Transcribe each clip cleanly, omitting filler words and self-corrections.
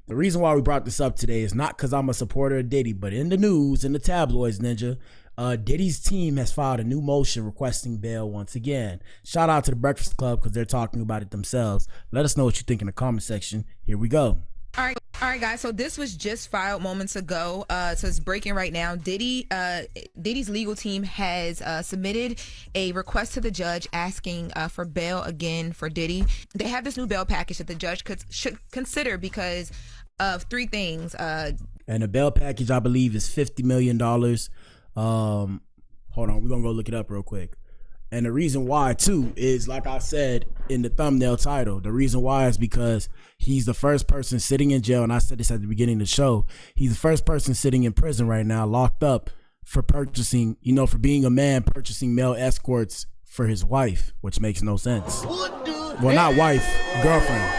The reason why we brought this up today is not because I'm a supporter of Diddy, but in the news, in the tabloids, Ninja, Diddy's team has filed a new motion requesting bail once again. Shout out to the Breakfast Club because they're talking about it themselves. Let us know what you think in the comment section. Here we go. All right, guys. So this was just filed moments ago. So it's breaking right now. Diddy's legal team has submitted a request to the judge asking for bail again for Diddy. They have this new bail package that the judge should consider because of three things. And the bail package, I believe, is $50 million. Hold on, we're gonna go look it up real quick. And the reason why, too, is like I said in the thumbnail title, the reason why is because he's the first person sitting in jail, and I said this at the beginning of the show, he's the first person sitting in prison right now, locked up for purchasing, for being a man, purchasing male escorts for his wife, which makes no sense. Well, not wife, girlfriend.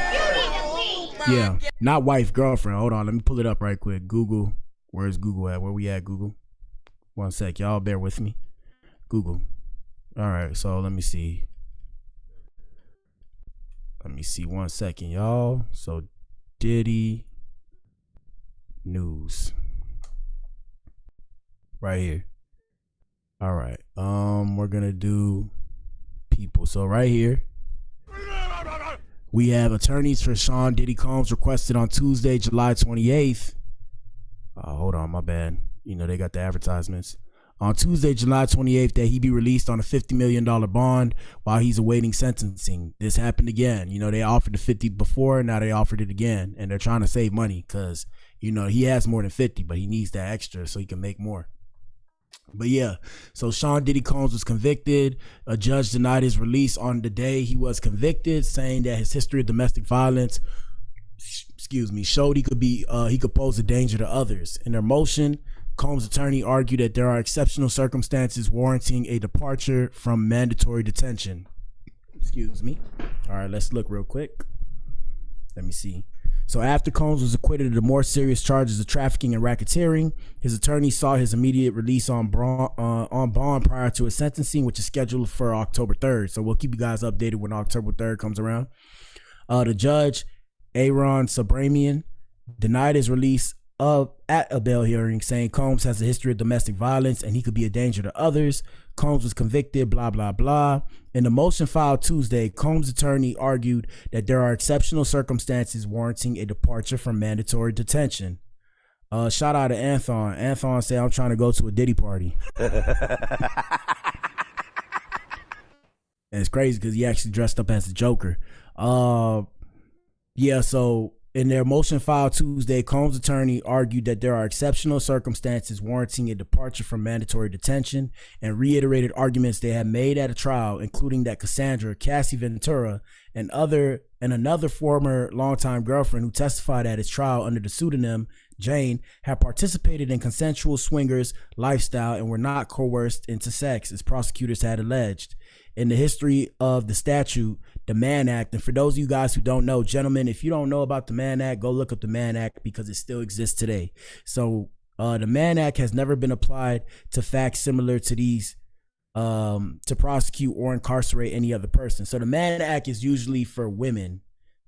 Yeah, not wife, girlfriend. Hold on, let me pull it up right quick. Google, where's Google at? Where we at, Google? One sec, y'all bear with me. Google. All right, so let me see. One second, y'all. So Diddy news right here. All right, we're gonna do people. So right here we have attorneys for Sean Diddy Combs requested on Tuesday, July 28th. Hold on, my bad. They got the advertisements. On Tuesday, July 28th, that he be released on a $50 million bond while he's awaiting sentencing. This happened again. They offered the 50 before, now they offered it again. And they're trying to save money because, he has more than 50, but he needs that extra so he can make more. But yeah, so Sean Diddy Combs was convicted. A judge denied his release on the day he was convicted, saying that his history of domestic violence, showed he could pose a danger to others. In their motion, Combs' attorney argued that there are exceptional circumstances warranting a departure from mandatory detention. All right, let's look real quick. Let me see. So after Combs was acquitted of the more serious charges of trafficking and racketeering, his attorney sought his immediate release on bond prior to his sentencing, which is scheduled for October 3rd. So we'll keep you guys updated when October 3rd comes around. The judge, Aaron Sabramian, denied his release at a bail hearing, saying Combs has a history of domestic violence and he could be a danger to others. Combs was convicted, blah, blah, blah. In the motion filed Tuesday, Combs' attorney argued that there are exceptional circumstances warranting a departure from mandatory detention. Shout out to Anthon. Anthon said, I'm trying to go to a Diddy party. And it's crazy because he actually dressed up as the Joker. Yeah, so in their motion filed Tuesday, Combs' attorney argued that there are exceptional circumstances warranting a departure from mandatory detention and reiterated arguments they had made at a trial, including that Cassandra, Cassie Ventura, and another former longtime girlfriend who testified at his trial under the pseudonym Jane had participated in consensual swingers lifestyle and were not coerced into sex, as prosecutors had alleged. In the history of the statute, the Mann Act, and for those of you guys who don't know, gentlemen, if you don't know about the Mann Act, go look up the Mann Act because it still exists today. So the Mann Act has never been applied to facts similar to these to prosecute or incarcerate any other person. So the Mann Act is usually for women,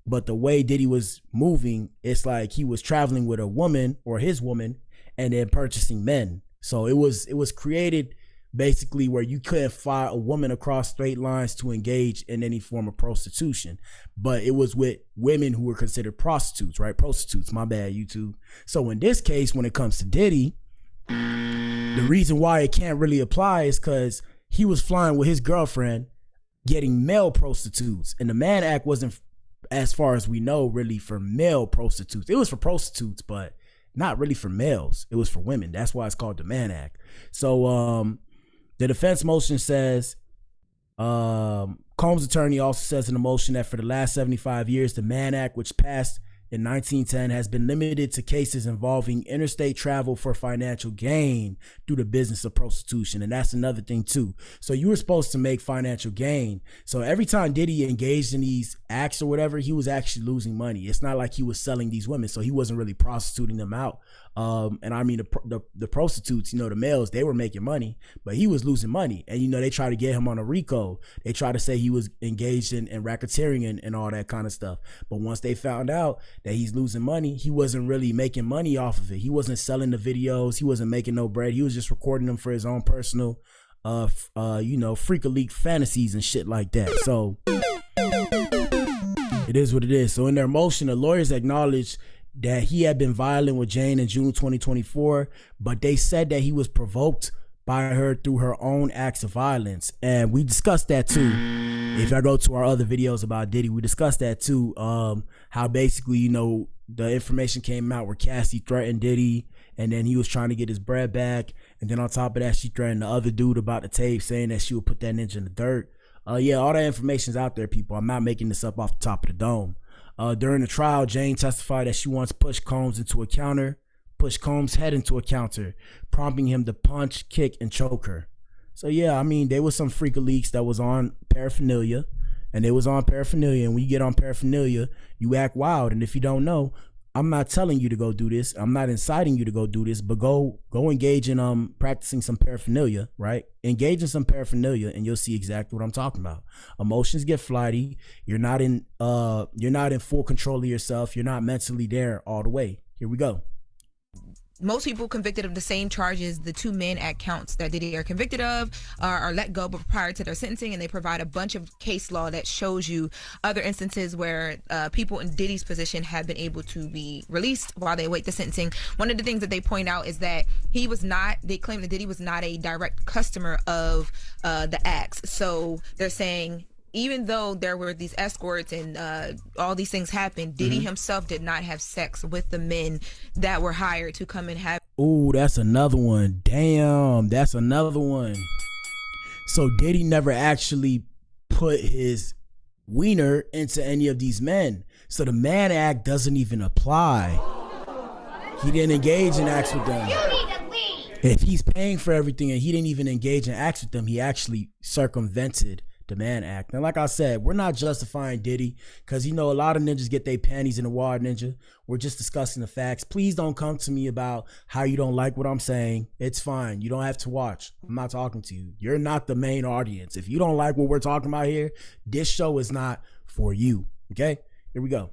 but the way Diddy was moving, it's like he was traveling with a woman or his woman and then purchasing men. So it was created basically where you couldn't fly a woman across straight lines to engage in any form of prostitution, but it was with women who were considered prostitutes, right? Prostitutes, my bad, YouTube. So in this case, when it comes to Diddy, the reason why it can't really apply is because he was flying with his girlfriend getting male prostitutes, and the Mann Act wasn't, as far as we know, really for male prostitutes. It was for prostitutes, but not really for males. It was for women. That's why it's called the Mann Act. So the defense motion says, Combs' attorney also says in the motion that for the last 75 years, the Mann Act, which passed in 1910, has been limited to cases involving interstate travel for financial gain through the business of prostitution. And that's another thing too. So you were supposed to make financial gain. So every time Diddy engaged in these acts or whatever, he was actually losing money. It's not like he was selling these women. So he wasn't really prostituting them out. And I mean the prostitutes, the males, they were making money, but he was losing money. And they tried to get him on a RICO. They tried to say he was engaged in racketeering and all that kind of stuff. But once they found out that he's losing money, he wasn't really making money off of it. He wasn't selling the videos. He wasn't making no bread. He was just recording them for his own personal freak leak fantasies and shit like that. So it is what it is. So in their motion, the lawyers acknowledged that he had been violent with Jane in June 2024, but they said that he was provoked by her through her own acts of violence. And we discussed that too. If I go to our other videos about Diddy, we discussed that too. How basically, the information came out where Cassie threatened Diddy, and then he was trying to get his bread back. And then on top of that, she threatened the other dude about the tape, saying that she would put that ninja in the dirt. Yeah, all that information's out there, people. I'm not making this up off the top of the dome. During the trial, Jane testified that she once pushed Combs head into a counter, prompting him to punch, kick, and choke her. So yeah, I mean, there was some freak leaks that was on paraphernalia, and it was on paraphernalia. And when you get on paraphernalia, you act wild. And if you don't know, I'm not telling you to go do this. I'm not inciting you to go do this, but go engage in practicing some paraphernalia, right? Engage in some paraphernalia, and you'll see exactly what I'm talking about. Emotions get flighty. You're not in full control of yourself. You're not mentally there all the way. Here we go. Most people convicted of the same charges, the two Mann Act counts that Diddy are convicted of, are let go but prior to their sentencing, and they provide a bunch of case law that shows you other instances where people in Diddy's position have been able to be released while they await the sentencing. One of the things that they point out is that they claim that Diddy was not a direct customer of the acts. So they're saying, even though there were these escorts and all these things happened, Diddy himself did not have sex with the men that were hired to come and have. Ooh, that's another one. Damn, that's another one. So Diddy never actually put his wiener into any of these men. So the Mann Act doesn't even apply. He didn't engage in acts with them. If he's paying for everything and he didn't even engage in acts with them, he actually circumvented the Mann Act. And like I said, we're not justifying Diddy, because a lot of ninjas get their panties in the water, ninja. We're just discussing the facts. Please don't come to me about how you don't like what I'm saying. It's fine. You don't have to watch. I'm not talking to you. You're not the main audience. If you don't like what we're talking about here, this show is not for you. Okay? Here we go.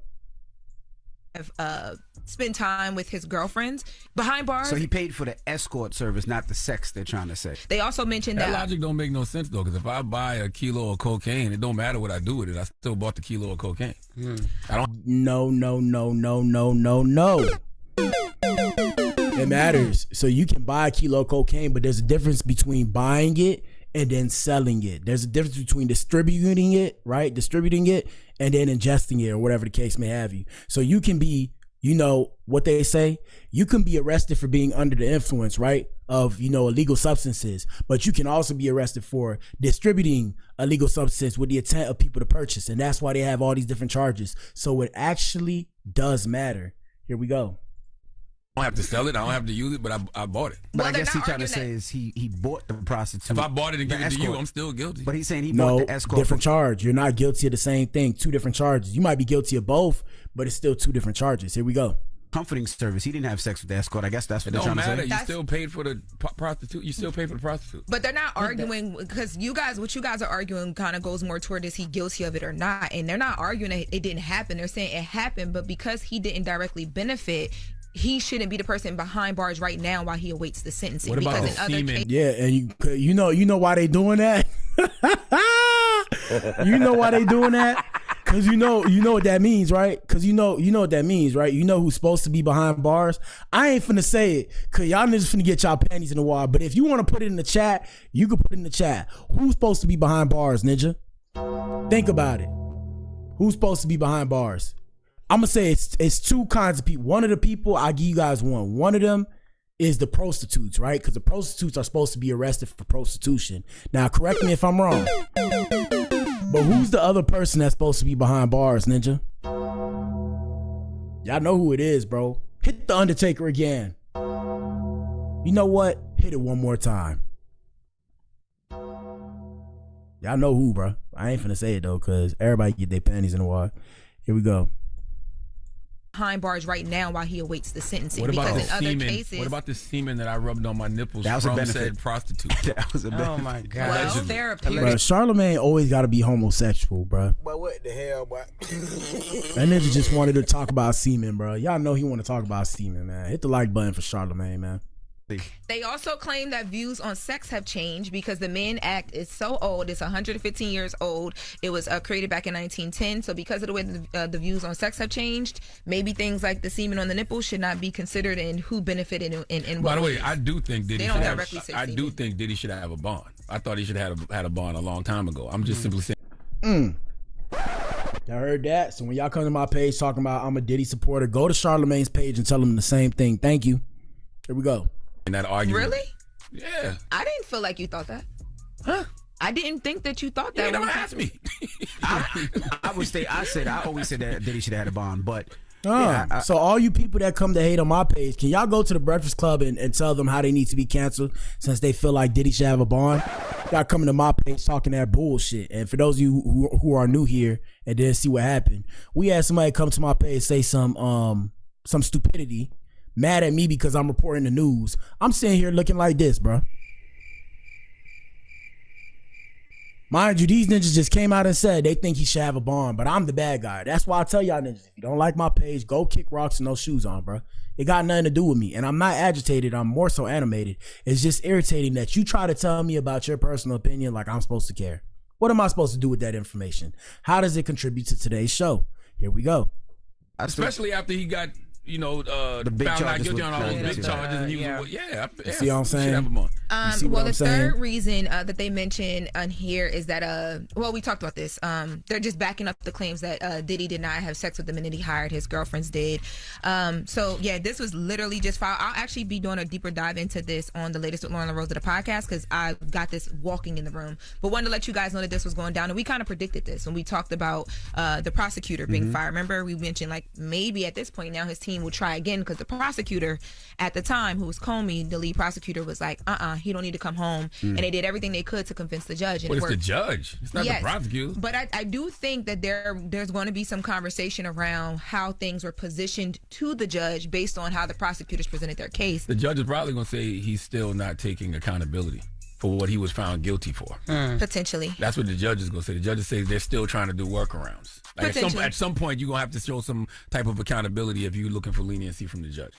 Spend time with his girlfriends behind bars. So he paid for the escort service, not the sex, they're trying to say. They also mentioned that logic don't make no sense, though, because if I buy a kilo of cocaine, it don't matter what I do with it. I still bought the kilo of cocaine. I don't. No. It matters. So you can buy a kilo of cocaine, but there's a difference between buying it and then selling it. There's a difference between distributing it, right? Distributing it and then ingesting it, or whatever the case may have you. So you can be, what they say, you can be arrested for being under the influence, right, of, illegal substances, but you can also be arrested for distributing illegal substance with the intent of people to purchase. And that's why they have all these different charges. So it actually does matter. Here we go. I don't have to sell it. I don't have to use it, but I bought it. But I guess he's trying to say is he bought the prostitute. If I bought it and give it to you, I'm still guilty. But he's saying he bought the escort. Different charge. You're not guilty of the same thing. Two different charges. You might be guilty of both, but it's still two different charges. Here we go. Comforting service. He didn't have sex with the escort. I guess that's what they're trying to say. It don't matter. You still paid for the prostitute. You still pay for the prostitute. But they're not arguing, because what you guys are arguing kind of goes more toward, is he guilty of it or not? And they're not arguing that it didn't happen. They're saying it happened, but because he didn't directly benefit, he shouldn't be the person behind bars right now while he awaits the sentencing. What about because in other cases, yeah, and you know why they doing that? You know why they doing that? Because you know what that means, right? Because you know what that means, right? You know who's supposed to be behind bars. I ain't finna say it, because y'all niggas finna get y'all panties in the water. But if you want to put it in the chat, you can put it in the chat. Who's supposed to be behind bars, ninja? Think about it. Who's supposed to be behind bars? I'm gonna say it's two kinds of people. One of the people, I'll give you guys one. One of them is the prostitutes, right? Because the prostitutes are supposed to be arrested for prostitution. Now, correct me if I'm wrong, but who's the other person that's supposed to be behind bars, ninja? Y'all know who it is, bro. Hit the Undertaker again. You know what? Hit it one more time. Y'all know who, bro. I ain't finna say it though, because everybody get their panties in the water. Here we go. behind bars right now while he awaits the sentencing. What about because the in other semen? cases, What about the semen that I rubbed on my nipples That was a from benefit. said prostitute? That was a benefit. Oh my God. well, Allegedly. therapeutic. Bro, Charlamagne always got to be homosexual, bro. But what the hell, boy? That nigga just wanted to talk about semen, bro. Y'all know he want to talk about semen, man. Hit the like button for Charlamagne, man. They also claim that views on sex have changed because the Mann Act is so old. It's 115 years old. It was created back in 1910. So because of the way the views on sex have changed, maybe things like the semen on the nipples should not be considered in who benefited in what By the way, ways. I do think Diddy They should don't have. directly say I do semen. think Diddy should have a bond. I thought he should have had a bond a long time ago. I'm just simply saying. Y'all heard that? So when y'all come to my page talking about I'm a Diddy supporter, go to Charlamagne's page and tell him the same thing. Thank you. Here we go. In that argument. Really? Yeah. I didn't feel like you thought that. Huh? I didn't think that you thought You that. never when you- asked me. I always said that Diddy should have had a bond, but So all you people that come to hate on my page, can y'all go to the Breakfast Club and tell them how they need to be canceled since they feel like Diddy should have a bond? Y'all coming to my page talking that bullshit. And for those of you who are new here and didn't see what happened, we had somebody come to my page say some stupidity, mad at me because I'm reporting the news. I'm sitting here looking like this, bro. Mind you, these ninjas just came out and said they think he should have a bond, but I'm the bad guy. That's why I tell y'all ninjas, if you don't like my page, go kick rocks and no shoes on, bro. It got nothing to do with me. And I'm not agitated. I'm more so animated. It's just irritating that you try to tell me about your personal opinion like I'm supposed to care. What am I supposed to do with that information? How does it contribute to today's show? Here we go. Especially after he got, The big found not charges guilty with- on all those yeah, big yeah. charges. And he Yeah. was, yeah. See what I'm he should saying? have a bond. You see what Well, I'm the saying? third reason that they mentioned on here is that, we talked about this. They're just backing up the claims that Diddy did not have sex with the minute he hired his girlfriends did. So, yeah, this was literally just filed. I'll actually be doing a deeper dive into this on the latest with Lauren LaRose of the podcast because I got this walking in the room. But wanted to let you guys know that this was going down. And we kind of predicted this when we talked about the prosecutor being fired. Remember, we mentioned like maybe at this point now his team will try again because the prosecutor at the time, who was Comey, the lead prosecutor, was like, he don't need to come home. And they did everything they could to convince the judge. And But it it's the worked. judge. It's not Yes. the prosecutor. But I do think that there's going to be some conversation around how things were positioned to the judge based on how the prosecutors presented their case. The judge is probably going to say he's still not taking accountability for what he was found guilty for. Potentially. That's what the judge is going to say. The judges say they're still trying to do workarounds. Like Potentially. at some point, you're going to have to show some type of accountability if you're looking for leniency from the judge.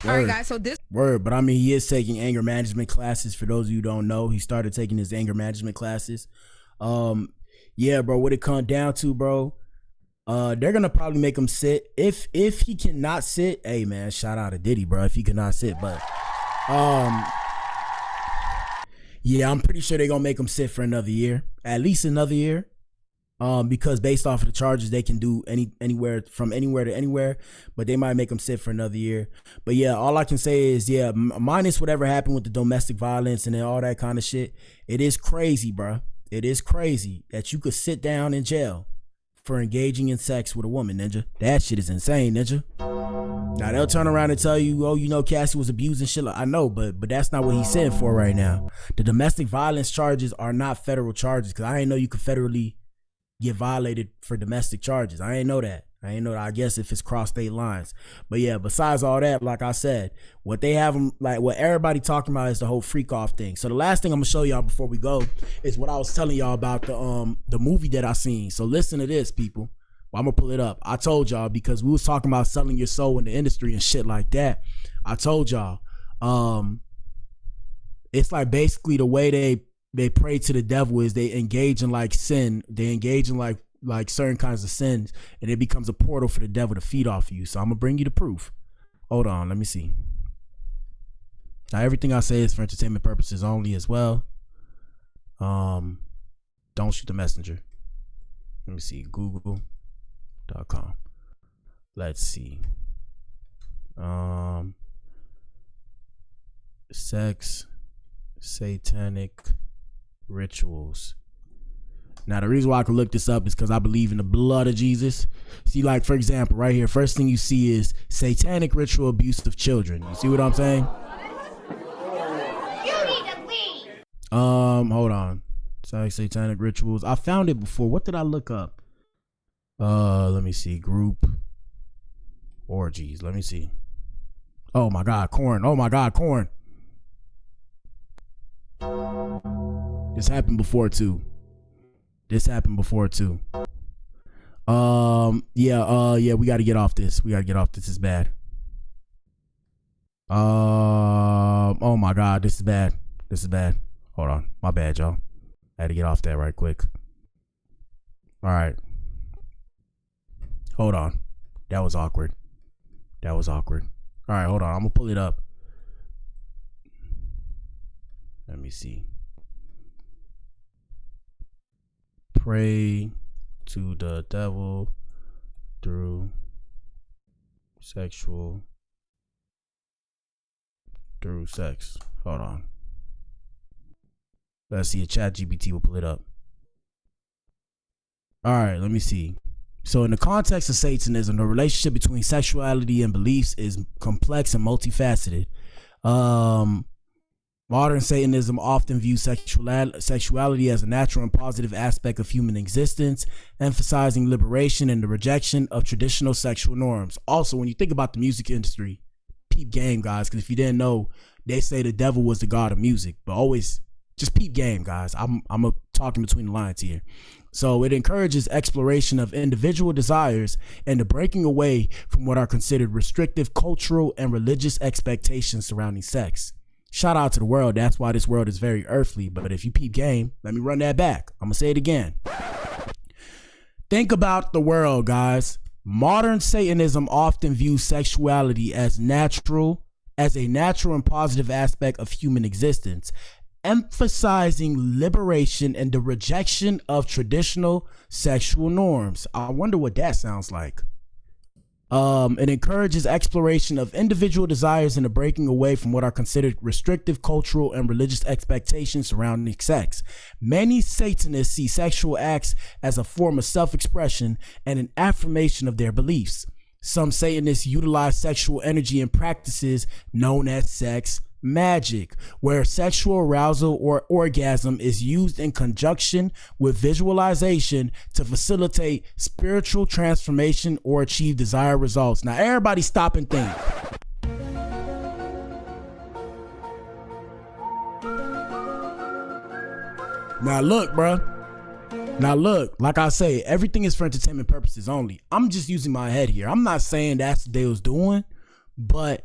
All right, guys. So this Word, but I mean, he is taking anger management classes. For those of you who don't know, he started taking his anger management classes. Yeah, bro, what it come down to, bro, they're gonna probably make him sit. If he cannot sit, hey man, shout out to Diddy, bro, if he cannot sit. But yeah, I'm pretty sure they're gonna make him sit for another year, at least another year. Because based off of the charges, they can do anywhere to anywhere, but they might make them sit for another year. But yeah, all I can say is, yeah, minus whatever happened with the domestic violence and then all that kind of shit, it is crazy, bro. It is crazy that you could sit down in jail for engaging in sex with a woman, ninja. That shit is insane, ninja. Now they'll turn around and tell you, oh, Cassie was abusing shit. I know, but that's not what he's sitting for right now. The domestic violence charges are not federal charges, because I didn't know you could federally get violated for domestic charges. I ain't know that. I guess if it's cross state lines. But yeah, besides all that, like I said, what they have them, like what everybody talking about is the whole freak off thing. So the last thing I'm gonna show y'all before we go is what I was telling y'all about the movie that I seen. So listen to this, people. Well, I'm gonna pull it up. I told y'all, because we was talking about selling your soul in the industry and shit like that. I told y'all, it's like basically the way they pray to the devil is they engage in like sin. They engage in like certain kinds of sins, and it becomes a portal for the devil to feed off of you. So I'm gonna bring you the proof. Hold on, let me see. Now everything I say is for entertainment purposes only as well. Don't shoot the messenger. Let me see, google.com. Let's see. Sex, satanic rituals. Now the reason why I can look this up is because I believe in the blood of Jesus. See, like for example, right here, first thing you see is satanic ritual abuse of children. You see what I'm saying? You need to leave. Hold on. Sorry, satanic rituals. I found it before. What did I look up? Let me see. Group. Orgies. Let me see. Oh my God, corn. Oh my God, corn. This happened before too. Yeah, we gotta get off this. This is bad. Oh my God, this is bad. Hold on. My bad, y'all. I had to get off that right quick. All right. Hold on. That was awkward. All right, hold on. I'm gonna pull it up. Let me see. Pray to the devil through sex. Hold on. Let's see. A chat GPT will pull it up. All right, let me see. So in the context of Satanism, the relationship between sexuality and beliefs is complex and multifaceted. Modern Satanism often views sexuality as a natural and positive aspect of human existence, emphasizing liberation and the rejection of traditional sexual norms. Also, when you think about the music industry, peep game, guys, because if you didn't know, they say the devil was the god of music, but always just peep game, guys. I'm talking between the lines here. So it encourages exploration of individual desires and the breaking away from what are considered restrictive cultural and religious expectations surrounding sex. Shout out to the world. That's why this world is very earthly. But if you peep game, let me run that back. I'm going to say it again. Think about the world, guys. Modern Satanism often views sexuality as a natural and positive aspect of human existence, emphasizing liberation and the rejection of traditional sexual norms. I wonder what that sounds like. It encourages exploration of individual desires and the breaking away from what are considered restrictive cultural and religious expectations surrounding sex. Many Satanists see sexual acts as a form of self-expression and an affirmation of their beliefs. Some Satanists utilize sexual energy in practices known as sex magic, where sexual arousal or orgasm is used in conjunction with visualization to facilitate spiritual transformation or achieve desired results. Now, everybody stop and think. Now look, bruh. Like I say, everything is for entertainment purposes only. I'm just using my head here. I'm not saying that's what they was doing, but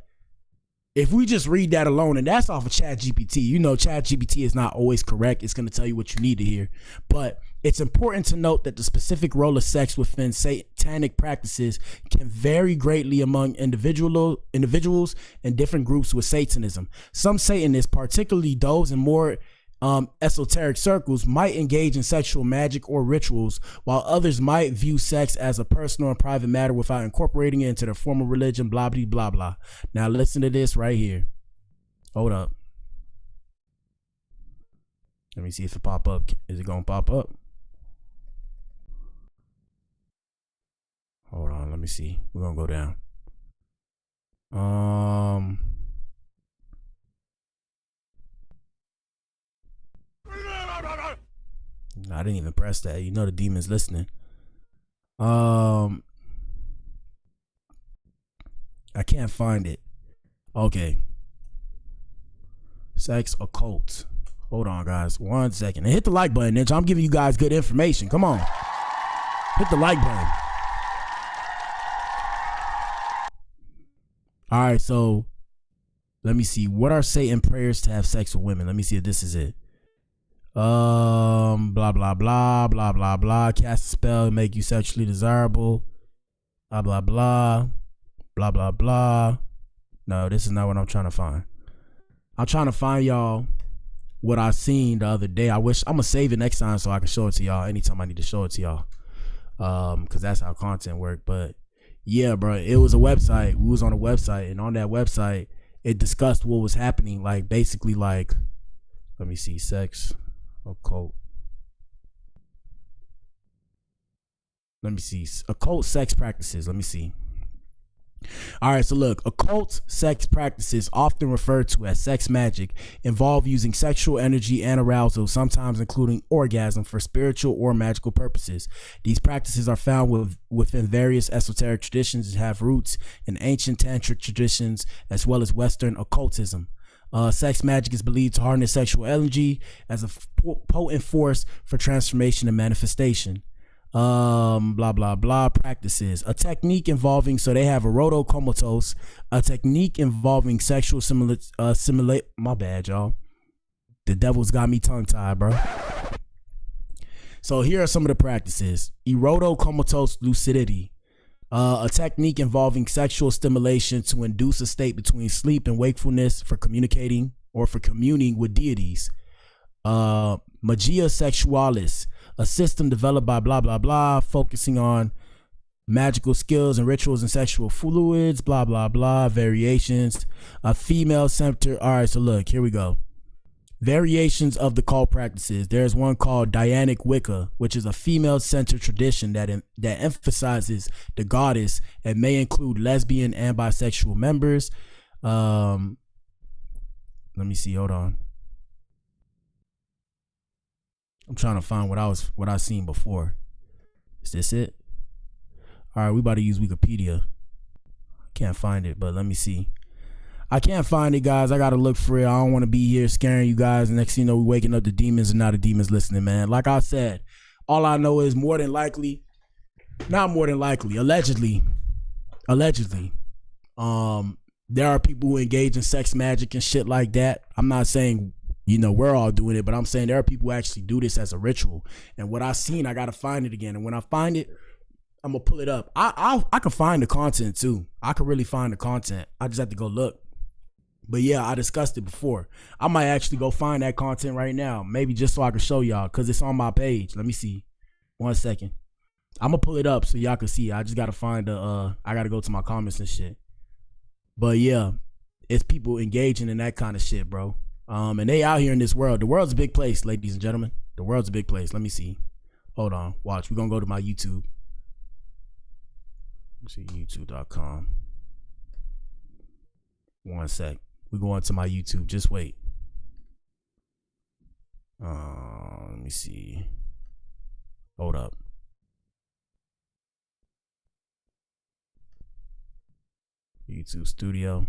if we just read that alone, and that's off of ChatGPT, you know ChatGPT is not always correct. It's going to tell you what you need to hear. But it's important to note that the specific role of sex within satanic practices can vary greatly among individuals and different groups with Satanism. Some Satanists, particularly those in more esoteric circles, might engage in sexual magic or rituals, while others might view sex as a personal and private matter without incorporating it into their formal religion, blah, blah, blah, blah. Now listen to this right here. Hold up. Let me see if it pop up. Is it gonna pop up? Hold on, let me see. We're gonna go down. I didn't even press that. You know the demon's listening. I can't find it. Okay. Sex occult. Hold on, guys. 1 second. And hit the like button, Ninja. I'm giving you guys good information. Come on. Hit the like button. All right, so let me see. What are Satan prayers to have sex with women? Let me see if this is it. Blah blah blah blah blah blah. Cast a spell, make you sexually desirable. Blah blah blah blah blah blah. No, this is not what I'm trying to find. I'm trying to find y'all what I seen the other day. I'm gonna save it next time so I can show it to y'all anytime I need to show it to y'all. Cause that's how content work. But yeah, bro, it was a website. We was on a website, and on that website, it discussed what was happening. Like basically, like, let me see, sex occult. Let me see, occult sex practices. Let me see. All right, so look, occult sex practices, often referred to as sex magic, involve using sexual energy and arousal, sometimes including orgasm, for spiritual or magical purposes. These practices are found within various esoteric traditions that have roots in ancient tantric traditions as well as Western occultism. Sex magic is believed to harness sexual energy as a potent force for transformation and manifestation. Blah blah blah practices, a technique involving, so they have erotocomatose, a technique involving sexual simulate, my bad y'all, the devil's got me tongue tied, bro. So here are some of the practices. Erotocomatose lucidity, a technique involving sexual stimulation to induce a state between sleep and wakefulness for communicating or for communing with deities. Magia sexualis, a system developed by blah blah blah, focusing on magical skills and rituals and sexual fluids, blah blah blah, variations. A female center. All right, so look, here we go. Variations of the cult practices. There's one called Dianic Wicca, which is a female-centered tradition that emphasizes the goddess and may include lesbian and bisexual members. Let me see. Hold on. I'm trying to find what I seen before. Is this it? All right, we about to use Wikipedia. Can't find it, but let me see. I can't find it, guys. I gotta look for it. I don't want to be here scaring you guys. Next thing you know, we're waking up the demons and not the demons listening, man. Like I said, all I know is more than likely, not more than likely, allegedly, there are people who engage in sex magic and shit like that. I'm not saying, you know, we're all doing it, but I'm saying there are people who actually do this as a ritual. And what I seen, I gotta find it again. And when I find it, I'm gonna pull it up. I can find the content too. I can really find the content. I just have to go look. But yeah, I discussed it before. I might actually go find that content right now, maybe just so I can show y'all, because it's on my page. Let me see. 1 second. I'm gonna pull it up so y'all can see. I just gotta find I gotta go to my comments and shit. But yeah, it's people engaging in that kind of shit, bro. And they out here in this world. The world's a big place, ladies and gentlemen. The world's a big place. Let me see. Hold on. Watch. We're gonna go to my YouTube. Let's see, youtube.com. 1 sec. We're going to my YouTube. Just wait. Let me see. Hold up. YouTube Studio.